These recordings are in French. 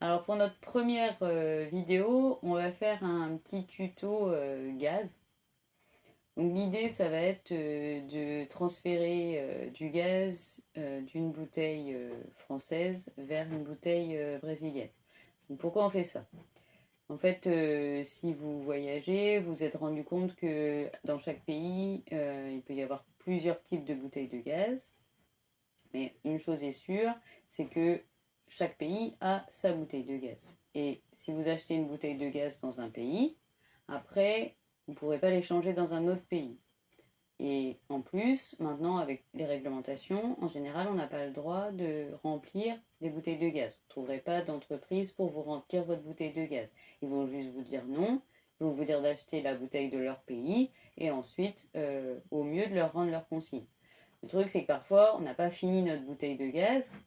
Alors pour notre première vidéo, on va faire un petit tuto gaz. Donc l'idée, ça va être de transférer du gaz d'une bouteille française vers une bouteille brésilienne. Donc pourquoi on fait ça? En fait, si vous voyagez, vous vous êtes rendu compte que dans chaque pays, il peut y avoir plusieurs types de bouteilles de gaz. Mais une chose est sûre, c'est que chaque pays a sa bouteille de gaz. Et si vous achetez une bouteille de gaz dans un pays, après, vous ne pourrez pas l'échanger dans un autre pays. Et en plus, maintenant, avec les réglementations, en général, on n'a pas le droit de remplir des bouteilles de gaz. Vous ne trouverez pas d'entreprise pour vous remplir votre bouteille de gaz. Ils vont juste vous dire non, ils vont vous dire d'acheter la bouteille de leur pays et ensuite, au mieux, de leur rendre leur consigne. Le truc, c'est que parfois, on n'a pas fini notre bouteille de gaz,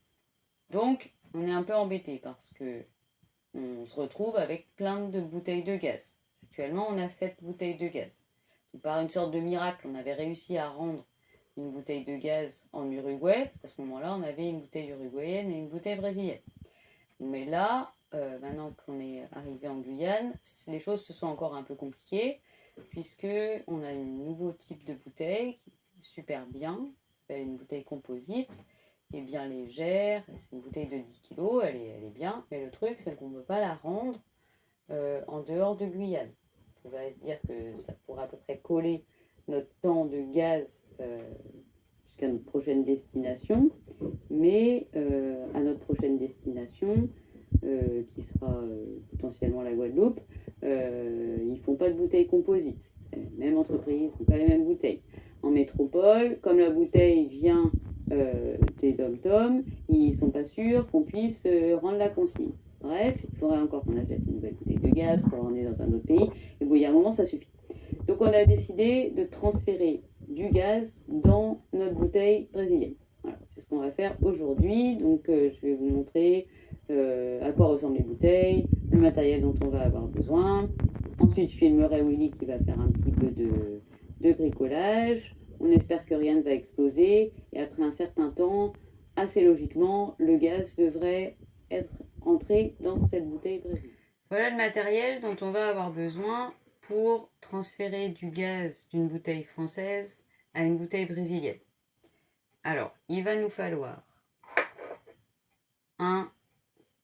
donc on est un peu embêté parce que on se retrouve avec plein de bouteilles de gaz. Actuellement, on a 7 bouteilles de gaz. Donc, par une sorte de miracle, on avait réussi à rendre une bouteille de gaz en Uruguay, parce qu'à ce moment-là, on avait une bouteille uruguayenne et une bouteille brésilienne. Mais là, maintenant qu'on est arrivé en Guyane, les choses se sont encore un peu compliquées, puisqu'on a un nouveau type de bouteille qui est super bien, qui s'appelle une bouteille composite, qui est bien légère, c'est une bouteille de 10 kg, elle est bien, mais le truc c'est qu'on ne peut pas la rendre en dehors de Guyane. On pourrait se dire que ça pourrait à peu près coller notre temps de gaz jusqu'à notre prochaine destination, mais à notre prochaine destination, qui sera potentiellement la Guadeloupe, ils font pas de bouteilles composites. C'est la même entreprise, ils font pas les mêmes bouteilles. En métropole, comme la bouteille vient des dom-toms, ils sont pas sûrs qu'on puisse rendre la consigne. Bref, il faudrait encore qu'on achète une nouvelle bouteille de gaz pour l'emmener dans un autre pays. Et bon, il y a un moment, ça suffit. Donc on a décidé de transférer du gaz dans notre bouteille brésilienne. Voilà, c'est ce qu'on va faire aujourd'hui. Donc je vais vous montrer à quoi ressemblent les bouteilles, le matériel dont on va avoir besoin. Ensuite, je filmerai Willy qui va faire un petit peu de bricolage. On espère que rien ne va exploser. Et après un certain temps, assez logiquement, le gaz devrait être entré dans cette bouteille brésilienne. Voilà le matériel dont on va avoir besoin pour transférer du gaz d'une bouteille française à une bouteille brésilienne. Alors, il va nous falloir un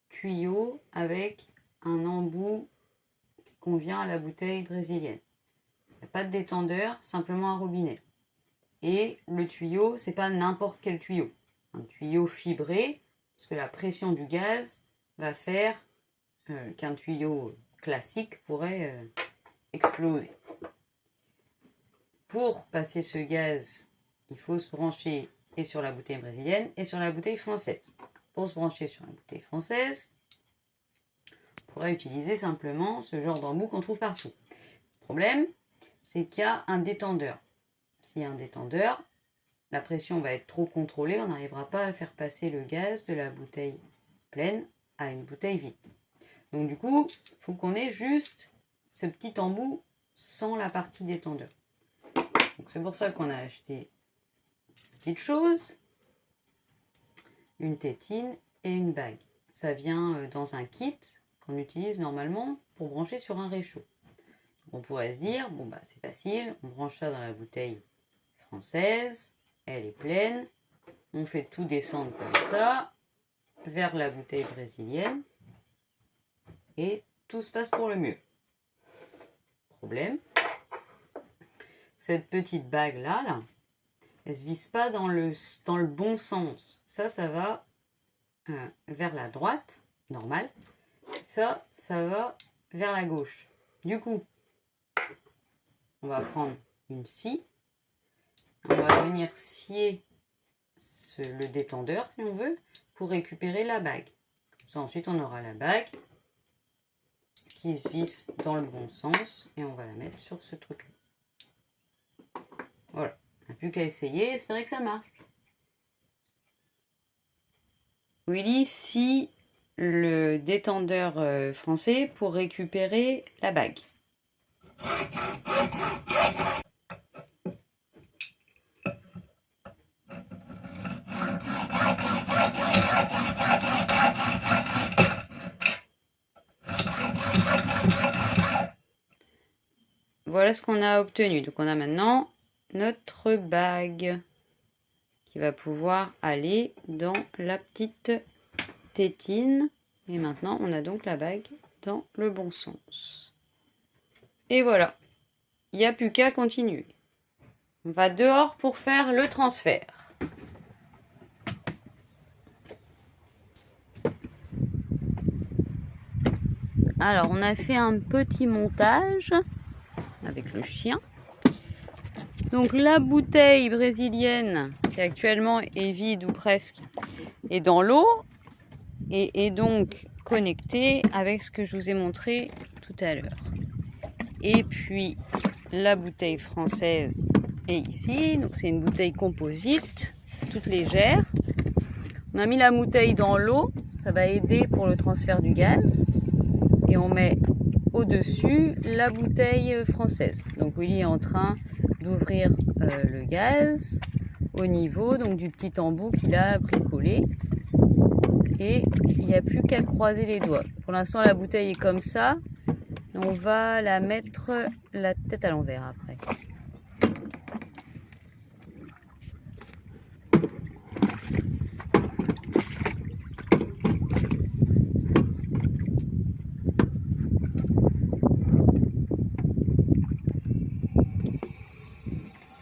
tuyau avec un embout qui convient à la bouteille brésilienne. Il n'y a pas de détendeur, simplement un robinet. Et le tuyau, c'est pas n'importe quel tuyau. Un tuyau fibré, parce que la pression du gaz va faire qu'un tuyau classique pourrait exploser. Pour passer ce gaz, il faut se brancher et sur la bouteille brésilienne et sur la bouteille française. Pour se brancher sur la bouteille française, on pourrait utiliser simplement ce genre d'embout qu'on trouve partout. Le problème, c'est qu'il y a un détendeur. S'il y a un détendeur, la pression va être trop contrôlée, on n'arrivera pas à faire passer le gaz de la bouteille pleine à une bouteille vide. Donc du coup, il faut qu'on ait juste ce petit embout sans la partie détendeur. Donc c'est pour ça qu'on a acheté une petite chose, une tétine et une bague. Ça vient dans un kit qu'on utilise normalement pour brancher sur un réchaud. On pourrait se dire, bon bah c'est facile, on branche ça dans la bouteille française, elle est pleine, on fait tout descendre comme ça vers la bouteille brésilienne et tout se passe pour le mieux. Problème, cette petite bague là, elle se visse pas dans le bon sens. Ça va vers la droite, normal. Ça va vers la gauche. Du coup, on va prendre une scie. On va venir scier le détendeur, si on veut, pour récupérer la bague. Comme ça, ensuite, on aura la bague qui se visse dans le bon sens et on va la mettre sur ce truc-là. Voilà. On n'a plus qu'à essayer et espérer que ça marche. Willy scie le détendeur français pour récupérer la bague. voilà ce qu'on a obtenu. Donc on a maintenant notre bague qui va pouvoir aller dans la petite tétine. Et maintenant, on a donc la bague dans le bon sens. Et voilà, il n'y a plus qu'à continuer. On va dehors pour faire le transfert. Alors, on a fait un petit montage avec le chien. Donc, la bouteille brésilienne, qui actuellement est vide ou presque, est dans l'eau et est donc connectée avec ce que je vous ai montré tout à l'heure. Et puis, la bouteille française est ici. Donc, c'est une bouteille composite, toute légère. On a mis la bouteille dans l'eau. Ça va aider pour le transfert du gaz. Et on met au-dessus la bouteille française. Donc Willy est en train d'ouvrir le gaz au niveau donc, du petit embout qu'il a bricolé. Et il n'y a plus qu'à croiser les doigts. Pour l'instant, la bouteille est comme ça. On va la mettre la tête à l'envers après.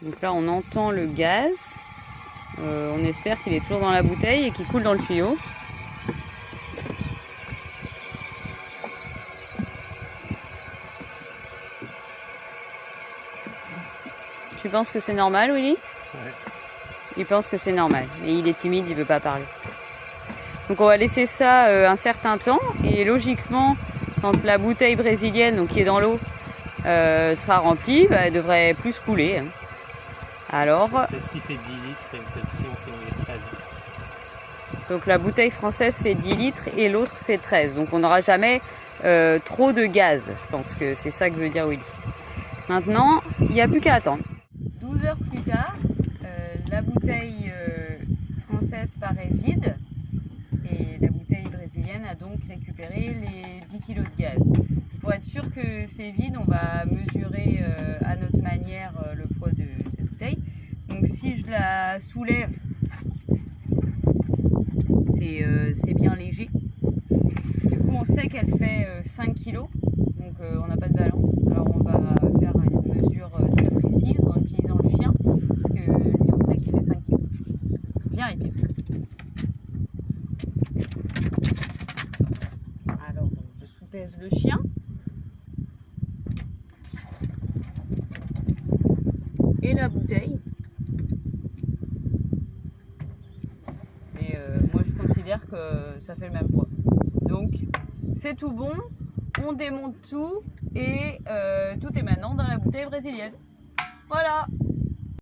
Donc là, on entend le gaz. On espère qu'il est toujours dans la bouteille et qu'il coule dans le tuyau. Tu penses que c'est normal, Willy? Ouais. Il pense que c'est normal. Et il est timide, il ne veut pas parler. Donc on va laisser ça un certain temps. Et logiquement, quand la bouteille brésilienne, donc qui est dans l'eau, sera remplie, bah, elle devrait plus couler. Hein. Alors, celle-ci fait 10 litres et celle-ci en fait 13. Donc la bouteille française fait 10 litres et l'autre fait 13. Donc on n'aura jamais trop de gaz. Je pense que c'est ça que veut dire Willy. Maintenant, il n'y a plus qu'à attendre. 12 heures plus tard, la bouteille française paraît vide. Et la bouteille brésilienne a donc récupéré les 10 kg de gaz. Pour être sûr que c'est vide, on va mesurer à notre manière le poids de cette bouteille. Donc si je la soulève, c'est bien léger. Du coup, on sait qu'elle fait 5 kg. Donc on n'a pas de balance. Alors on va faire une mesure très précise en utilisant le chien. Parce que lui, on sait qu'il fait 5 kg. Viens, Épée. Alors, je soupèse le chien. Et la bouteille. Et moi, je considère que ça fait le même poids. Donc, c'est tout bon. On démonte tout. Et tout est maintenant dans la bouteille brésilienne. Voilà.